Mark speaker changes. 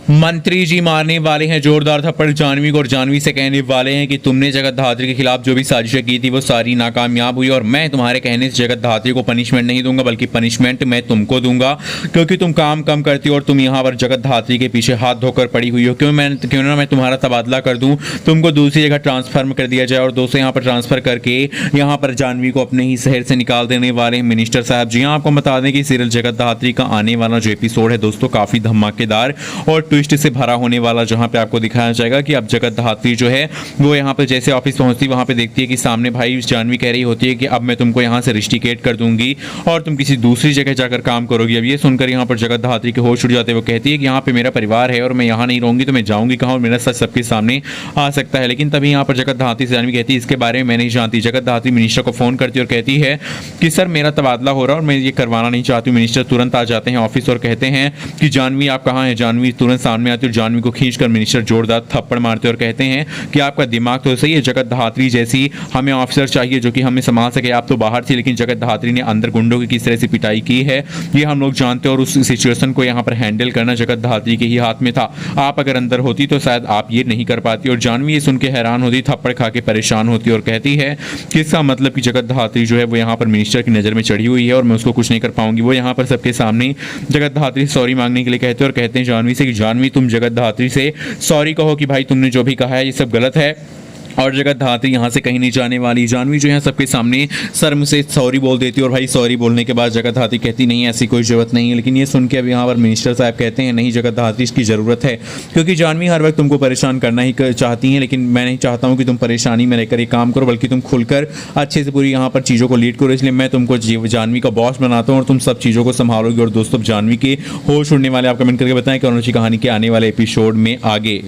Speaker 1: मंत्री जी मारने वाले हैं जोरदार थप्पड़ जानवी को और जानवी से कहने वाले हैं कि तुमने जगत धात्री के खिलाफ जो भी साजिशें की थी वो सारी नाकामयाब हुई और मैं तुम्हारे कहने से जगत धात्री को पनिशमेंट नहीं दूंगा बल्कि पनिशमेंट मैं तुमको दूंगा, क्योंकि तुम काम कम करती हो और तुम यहाँ पर जगत धात्री के पीछे हाथ धोकर पड़ी हुई हो। क्यों ना मैं तुम्हारा तबादला कर दूँ, तुमको दूसरी जगह ट्रांसफर कर दिया जाए और दोस्तों यहाँ पर ट्रांसफर करके यहाँ पर जानवी को अपने ही शहर से निकाल देने वाले हैं मिनिस्टर साहब। जी हाँ, आपको बता दें कि सीरियल जगत धात्री का आने वाला जो एपिसोड है दोस्तों काफ़ी धमाकेदार और ट्विस्ट से भरा होने वाला, जहां पे आपको दिखाया जाएगा कि अब जगत धात्री जो है वो यहाँ पे जैसे ऑफिस पहुंचती वहां पे देखती है कि सामने भाई जानवी कह रही होती है कि अब मैं तुमको यहाँ से रिस्टिकेट कर दूंगी और तुम किसी दूसरी जगह जाकर काम करोगी। अब ये सुनकर यहाँ पर जगत धात्री के होश उड़ जाते हैं। वो कहती है कि यहाँ पे मेरा परिवार है और मैं यहाँ नहीं रहूंगी तो मैं जाऊंगी कहाँ और मेरा सच सबके सामने आ सकता है। लेकिन तभी यहाँ पर जगत धात्री से जानवी कहती है इसके बारे में मैं नहीं जानती। जगत धात्री मिनिस्टर को फोन करती है और कहती है कि सर मेरा तबादला हो रहा है और मैं ये करवाना नहीं चाहती हूँ। मिनिस्टर तुरंत आ जाते हैं ऑफिस और कहते हैं कि जानवी आप कहाँ हैं। जानवी तुरंत सामने आती है और जानवी को खींचकर मिनिस्टर जोरदार थप्पड़ मारते और कहते हैं कि आपका दिमाग तो सही है, जगत धात्री जैसी हमें ऑफिसर चाहिए जो कि हमें संभाल सके। आप तो बाहर थी लेकिन जगत धात्री ने अंदर गुंडों की किस तरह से पिटाई की है ये हम लोग जानते हैं और उस सिचुएशन को यहाँ पर हैंडल करना जगत धात्री के ही हाथ में था। आप अगर अंदर होती तो शायद आप ये नहीं कर पाती। और जानवी ये सुन के हैरान होती, थप्पड़ खा के परेशान होती और कहती है कि इसका मतलब कि जगत धात्री जो है वो यहाँ पर मिनिस्टर की नज़र में चढ़ी हुई है और मैं उसको कुछ नहीं कर पाऊंगी। वो यहाँ पर सबके सामने जगत धात्री सॉरी मांगने के लिए कहते हैं और कहते हैं जानवी से कि जानवी तुम जगत धात्री से सॉरी कहो कि भाई तुमने जो भी कहा है ये सब गलत है और जगत धात्री यहाँ से कहीं नहीं जाने वाली। जानवी जो है सबके सामने शर्म से सॉरी बोल देती है और भाई सॉरी बोलने के बाद जगत धात्री कहती नहीं ऐसी कोई ज़रूरत नहीं है। लेकिन ये सुन के अब यहाँ पर मिनिस्टर साहब कहते हैं नहीं जगत धात्री इसकी ज़रूरत है, क्योंकि जानवी हर वक्त तुमको परेशान करना ही चाहती हैं, लेकिन मैं नहीं चाहता हूँ कि तुम परेशानी में रहकर ये काम करो बल्कि तुम खुलकर अच्छे से पूरी यहाँ पर चीज़ों को लीड करो। इसलिए मैं तुमको जानवी का बॉस बनाता हूँ और तुम सब चीज़ों को संभालोगी। और दोस्तों जानवी के होश उड़ने वाले आप कमेंट करके बताएं कि कौन सी कहानी के आने वाले एपिसोड में आगे।